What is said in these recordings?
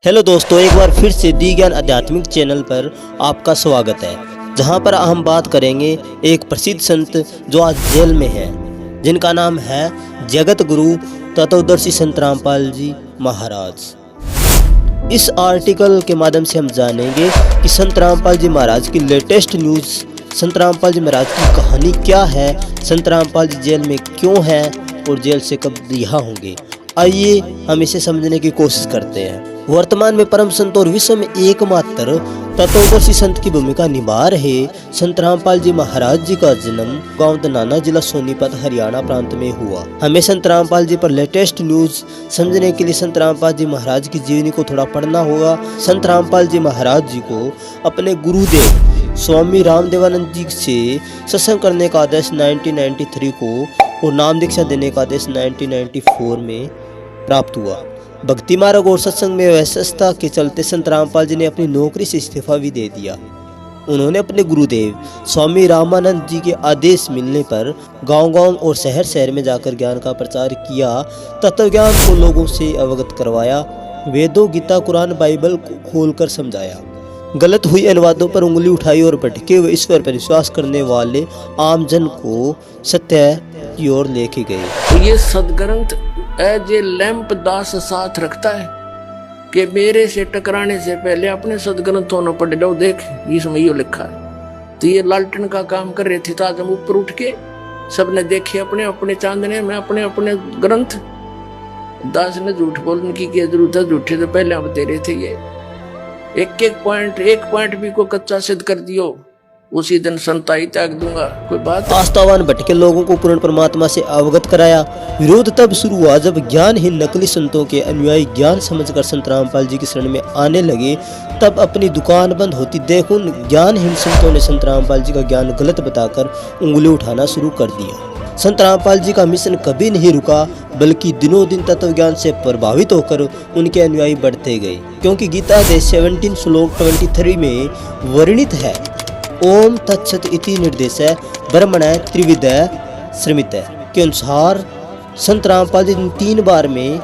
Hello दोस्तों, एक बार फिर से दी ज्ञान आध्यात्मिक चैनल पर आपका स्वागत है, जहां पर हम बात करेंगे एक प्रसिद्ध संत जो आज जेल में हैं, जिनका नाम है जगत गुरु तत्वदर्शी संत रामपाल जी महाराज। इस आर्टिकल के माध्यम से हम जानेंगे कि संत रामपाल जी महाराज की लेटेस्ट न्यूज़, संत रामपाल जी महाराज की कहानी क्या है, संत रामपाल जी जेल में क्यों हैं और जेल से कब रिहा होंगे। आइए हम इसे समझने की कोशिश करते हैं। वर्तमान में परम संत और विश्व में एकमात्र तत्वदर्शी संत की भूमिका निभा रहे संत रामपाल जी महाराज जी का जन्म गांव दनाना, जिला सोनीपत, हरियाणा प्रांत में हुआ। हमें संत रामपाल जी पर लेटेस्ट न्यूज समझने के लिए संत रामपाल जी महाराज की जीवनी को थोड़ा पढ़ना होगा। संत रामपाल जी महाराज जी को अपने गुरुदेव स्वामी रामदेवानंद जी से सत्संग करने का आदेश 1993 को और नाम दीक्षा देने का आदेश 1994 में प्राप्त हुआ। भक्ति मार्ग और सत्संग में व्यस्तता के चलते संत रामपाल जी ने अपनी नौकरी से इस्तीफा भी दे दिया। उन्होंने अपने गुरुदेव स्वामी रामानंद जी के आदेश मिलने पर गांव-गांव और शहर-शहर में जाकर ज्ञान का प्रचार किया, तत्व ज्ञान को लोगों से अवगत करवाया, वेदों, गीता, कुरान, बाइबल को खोलकर समझाया, गलत हुई अनुवादों पर उंगली उठाई और भटके हुए ईश्वर पर विश्वास करने वाले आम जन को सत्य की ओर लेके गए। ये सदग्रंथ एज ए लैंप दास साथ रखता है कि मेरे से टकराने से पहले अपने सदग्रंथों न पढ़ लो। देख इसमें यो लिखा है। तो ये लालटेन का काम कर रहे थे, तो आज हम ऊपर उठ के सबने देखे अपने अपने चांदने में अपने अपने ग्रंथ। दास ने झूठ बोलने की क्या जरूरत है, झूठे तो पहले हम दे रहे थे। ये एक पॉइंट भी को कच्चा सिद्ध कर दियो, उसी दिन संताई त्याग दूंगा। कोई बात। आस्थावान भटके लोगों को पूर्ण परमात्मा से अवगत कराया। विरोध तब शुरू हुआ जब ज्ञानहीन नकली संतों के अनुयायी ज्ञान समझकर संत रामपाल जी की शरण में आने लगे। तब अपनी दुकान बंद होती देख उन ज्ञानहीन संतों ने संत रामपाल जी का ज्ञान गलत बताकर उंगली उठाना शुरू कर दिया। संत रामपाल जी का मिशन कभी नहीं रुका, बल्कि दिनों दिन तत्व ज्ञान से प्रभावित होकर उनके अनुयायी बढ़ते गए, क्योंकि गीता अध्याय 17 श्लोक 23 में वर्णित है, ओम तत्सत इति निर्देश ब्रह्मण्य त्रिविधय श्रमित के अनुसार संत रामपाल जी 3 बार में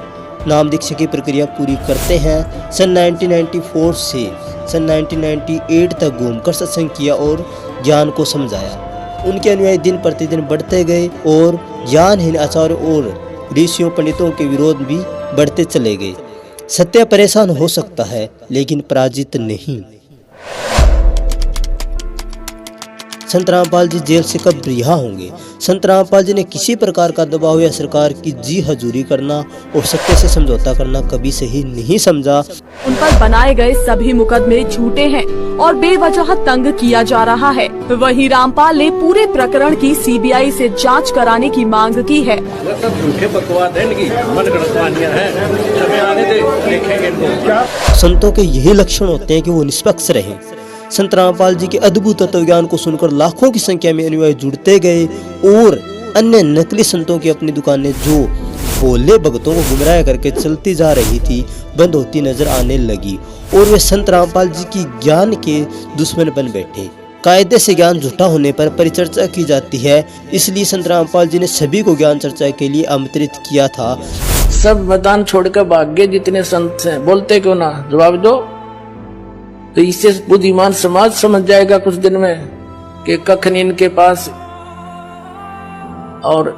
नाम दीक्षा की प्रक्रिया पूरी करते हैं। सन 1994 से सन 1998 तक घूमकर सत्संग किया और ज्ञान को समझाया। उनके अनुयायी दिन प्रतिदिन बढ़ते गए और ज्ञानहीन आचार्यों और ऋषियों पंडितों के विरोध भी बढ़ते चले गए। सत्य परेशान हो सकता है, लेकिन पराजित नहीं। संत रामपाल जी जेल से कब रिहा होंगे। संत रामपाल जी ने किसी प्रकार का दबाव या सरकार की जी हजूरी करना और सत्य से समझौता करना कभी सही नहीं समझा। उन पर बनाए गए सभी मुकदमे झूठे हैं और बेवजह तंग किया जा रहा है। वहीं रामपाल ने पूरे प्रकरण की सीबीआई से जांच कराने की मांग की है। संतों के यही लक्षण होते हैं कि वो निष्पक्ष रहें। संत रामपाल जी के अद्भुत तत्व ज्ञान को सुनकर लाखों की संख्या में अनुयायी जुड़ते गए और अन्य नकली संतों की अपनी दुकानें जो भोले भक्तों को गुमराह करके चलती जा रही थी बंद होती नजर आने लगी और वे संत रामपाल जी की ज्ञान के दुश्मन बन बैठे। कायदे से ज्ञान झूठा होने पर परिचर्चा की जाती है, इसलिए संत रामपाल जी ने सभी को ज्ञान चर्चा के लिए आमंत्रित किया था। सब मैदान छोड़कर भाग गए जितने संत हैं, बोलते क्यों ना, जवाब दो। तो इससे बुद्धिमान समाज समझ जाएगा कुछ दिन में कि कखन इनके पास और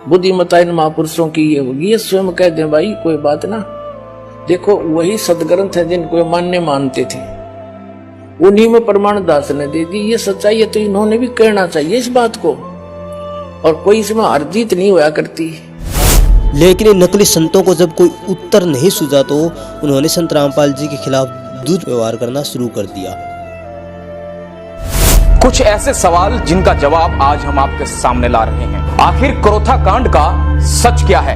बुद्धिमता इन महापुरुषों की ये होगी। ये स्वयं कह दे भाई कोई बात ना। देखो वही सदग्रंथ है जिनको मानते थे, उन्हीं में प्रमाण दास ने दे दी। ये सच्चाई है तो इन्होंने भी कहना चाहिए इस बात को, और कोई इसमें हार जीत नहीं हुआ करती। लेकिन इन नकली संतों को जब कोई उत्तर नहीं सूझा तो उन्होंने संत रामपाल जी के खिलाफ दुर्व्यवहार करना शुरू कर दिया। कुछ ऐसे सवाल जिनका जवाब आज हम आपके सामने ला रहे हैं। आखिर क्रोथा कांड का सच क्या है?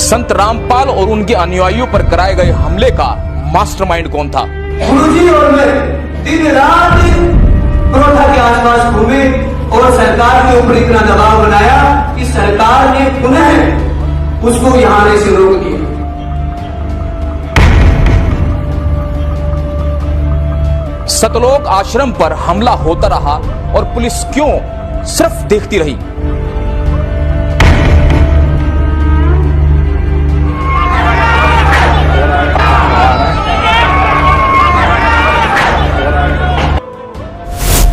संत रामपाल और उनके अनुयायियों पर कराए गए हमले का मास्टरमाइंड कौन था? गुरुजी और मैं दिन रात क्रोथा के आसपास घूमे और सरकार के ऊपर इतना दबाव बनाया कि सरकार ने पुनः उसको यहां आने से रोक दिया। सतलोक आश्रम पर हमला होता रहा और पुलिस क्यों सिर्फ देखती रही?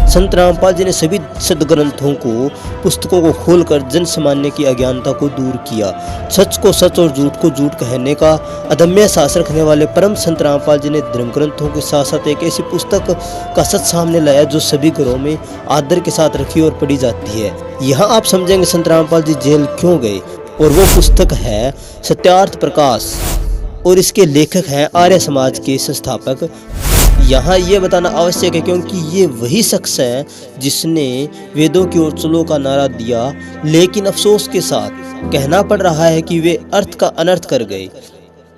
संत रामपाल जी ने सभी सदग्रंथों को, पुस्तकों को खोलकर जन सामान्य की अज्ञानता को दूर किया। सच को सच और झूठ को झूठ कहने का अदम्य साहस रखने वाले परम संत रामपाल जी ने धर्म ग्रंथों के साथ साथ एक ऐसी पुस्तक का सच सामने लाया जो सभी घरों में आदर के साथ रखी और पढ़ी जाती है। यहाँ आप समझेंगे संत रामपाल जी जेल क्यों गए, और वो पुस्तक है सत्यार्थ प्रकाश, और इसके लेखक हैं आर्य समाज के संस्थापक। यहाँ ये बताना आवश्यक है क्योंकि ये वही शख्स है जिसने वेदों की ओर चलो का नारा दिया, लेकिन अफसोस के साथ कहना पड़ रहा है कि वे अर्थ का अनर्थ कर गए।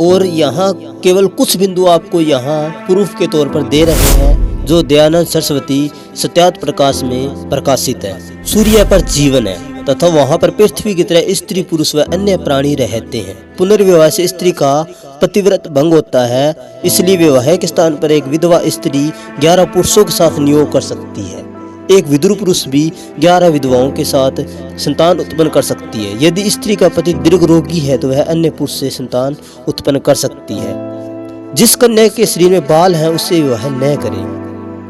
और यहाँ केवल कुछ बिंदु आपको यहाँ प्रूफ के तौर पर दे रहे हैं जो दयानंद सरस्वती सत्यार्थ प्रकाश में प्रकाशित है। सूर्य पर जीवन है तथा वहाँ पर पृथ्वी की तरह स्त्री पुरुष व अन्य प्राणी रहते हैं। पुनर्विवाह से स्त्री का पतिव्रत भंग होता है, इसलिए विवाह के स्थान पर एक विधवा स्त्री 11 पुरुषों के साथ नियोग कर सकती है। एक विधुर पुरुष भी 11 विधवाओं के साथ संतान उत्पन्न कर सकती है। यदि स्त्री का पति दीर्घ रोगी है तो वह अन्य पुरुष से संतान उत्पन्न कर सकती है। जिस कन्या के शरीर में बाल हैं उससे विवाह न करें।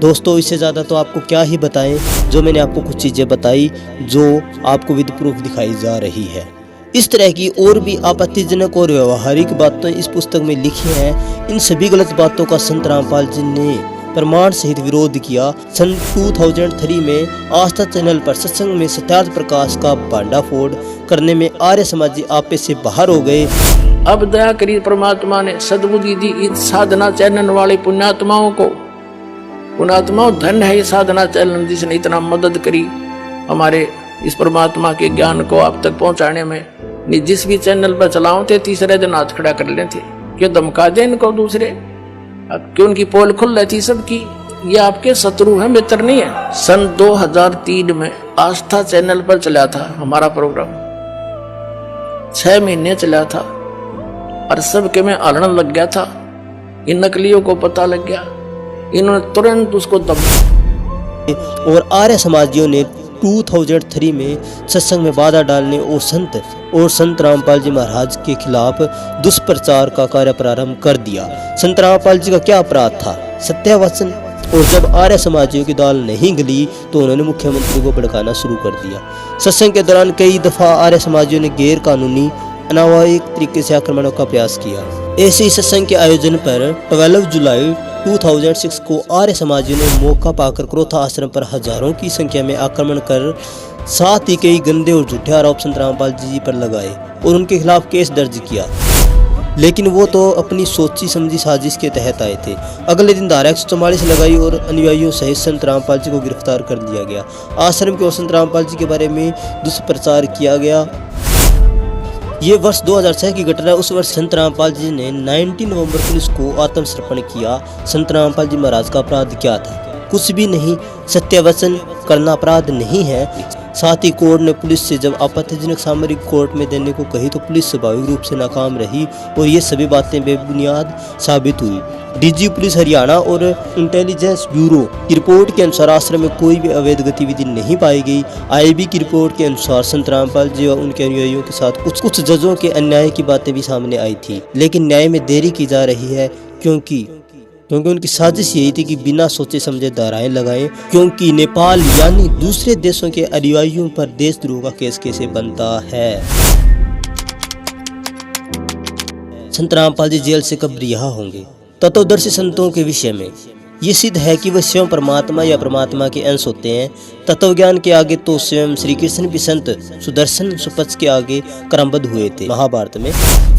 दोस्तों, इससे ज़्यादा तो आपको क्या ही बताएं, जो मैंने आपको कुछ चीज़ें बताई जो आपको विद प्रूफ दिखाई जा रही है। इस तरह की और भी आपत्तिजनक और व्यवहारिक बातें इस पुस्तक में लिखी हैं। इन सभी गलत बातों का संत रामपाल जी ने प्रमाण सहित विरोध किया। सन 2003 में आस्था चैनल पर सत्संग में सत्यार्थ प्रकाश का भांडाफोड़ करने में आर्य समाजी आपे से बाहर हो गए। अब दया करी परमात्मा ने सद्बुद्धि दी इस साधना चैनल वाले पुण्यात्माओं को। पुण्यात्माओं, धन है ये साधना चैनल जिसने इतना मदद करी हमारे इस परमात्मा के ज्ञान को आप तक पहुंचाने में। नहीं जिस भी चैनल पर चलाओ थे तीसरे दिन हाथ खड़ा कर लेते, क्यों धमका दे इनको दूसरे, क्यों उनकी पोल खुल रही थी सबकी। ये आपके शत्रु है, मित्र नहीं है। सन 2003 में आस्था चैनल पर चला था हमारा प्रोग्राम, 6 महीने चला था और सबके में आलण लग गया था। इन नकलियों को पता लग गया, इन्होंने तुरंत उसको दबा। और आर्य समाजियों ने 2003 में सत्संग में बाधा डालने और संत रामपाल जी महाराज के खिलाफ दुष्प्रचार का कार्य प्रारंभ कर दिया। संत रामपाल जी का क्या अपराध था? सत्यवचन। और जब आर्य समाजियों की दाल नहीं गली तो उन्होंने मुख्यमंत्री को भड़काना शुरू कर दिया। सत्संग के दौरान कई दफा आर्य समाजियों ने गैर कानूनी अनावश्यक तरीके से आक्रमणों का प्रयास किया। ऐसे ही सत्संग के आयोजन पर 12 जुलाई 2006 को आर्य समाजियों ने मौका पाकर क्रोथा आश्रम पर हजारों की संख्या में आक्रमण कर साथ ही कई गंदे और झूठे आरोप संत रामपाल जी पर लगाए और उनके खिलाफ केस दर्ज किया। लेकिन वो तो अपनी सोची समझी साजिश के तहत आए थे। अगले दिन धारा 144 लगाई और अनुयायियों सहित संत रामपाल जी को गिरफ्तार कर लिया गया। आश्रम के और संत रामपाल जी के बारे में दुष्प्रचार किया गया। ये वर्ष 2006 की घटना है। उस वर्ष संत रामपाल जी ने 19 नवंबर पुलिस को आत्मसमर्पण किया। संत रामपाल जी महाराज का अपराध क्या था? कुछ भी नहीं। सत्यवचन करना अपराध नहीं है। साथ ही कोर्ट ने पुलिस से जब आपत्तिजनक सामग्री कोर्ट में देने को कही तो पुलिस स्वाभाविक रूप से नाकाम रही और ये सभी बातें बेबुनियाद साबित हुई। डीजी पुलिस हरियाणा और इंटेलिजेंस ब्यूरो की रिपोर्ट के अनुसार आश्रम में कोई भी अवैध गतिविधि नहीं पाई गई। आईबी की रिपोर्ट के अनुसार संत रामपाल जी और उनके अनुयायियों के साथ कुछ जजों के अन्याय की बातें भी सामने आई थी, लेकिन न्याय में देरी की जा रही है क्योंकि उनकी साजिश यही थी कि बिना सोचे समझे धाराएं लगाएं, क्योंकि नेपाल यानी दूसरे देशों के अनुयायियों पर देशद्रोह का केस कैसे बनता है। संत रामपाल जी जेल से कब रिहा होंगे? तत्वदर्शी संतों के विषय में ये सिद्ध है कि वह स्वयं परमात्मा या परमात्मा के अंश होते हैं। तत्वज्ञान के आगे तो स्वयं श्री कृष्ण भी संत सुदर्शन सुपथ के आगे क्रमबद्ध हुए थे महाभारत में।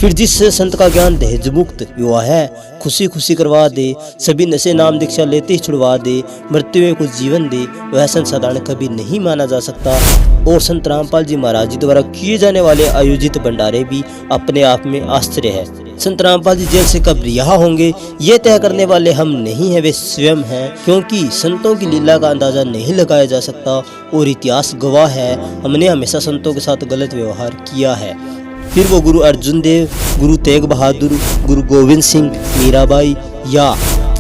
फिर जिस संत का ज्ञान दहेज मुक्त विवाह है, खुशी खुशी करवा दे, सभी नशे नाम दीक्षा लेते ही छुड़वा दे, मृत्यु में कुछ जीवन दे, वह संत साधारण कभी नहीं माना जा सकता। और संत रामपाल जी महाराज जी द्वारा किए जाने वाले आयोजित भंडारे भी अपने आप में आश्चर्य है। संत रामपाल जी जेल से कब रिहा होंगे ये तय करने वाले हम नहीं हैं, वे स्वयं हैं, क्योंकि संतों की लीला का अंदाजा नहीं लगाया जा सकता और इतिहास गवाह है हमने हमेशा संतों के साथ गलत व्यवहार किया है। फिर वो गुरु अर्जुन देव, गुरु तेग बहादुर, गुरु गोविंद सिंह, मीराबाई या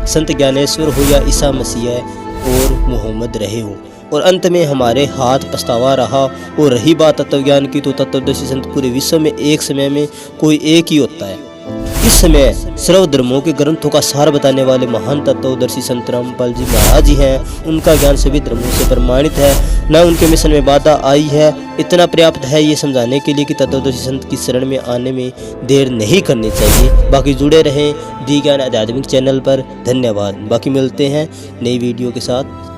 संत ज्ञानेश्वर हो या ईसा मसीह और मोहम्मद रहे हो। और अंत में हमारे हाथ पछतावा रहा। और रही बात तत्वज्ञान की तो तत्वदर्शी संत पूरे विश्व में एक समय में कोई एक ही होता है। इस समय सर्वधर्मों के ग्रंथों का सार बताने वाले महान तत्वदर्शी संत रामपाल जी महाराज जी हैं। उनका ज्ञान सभी धर्मों से प्रमाणित है, न उनके मिशन में बाधा आई है। इतना पर्याप्त है ये समझाने के लिए कि तत्वदर्शी संत की शरण में आने में देर नहीं करनी चाहिए। बाकी जुड़े रहें दी ज्ञान आध्यात्मिक चैनल पर। धन्यवाद। बाकी मिलते हैं नई वीडियो के साथ।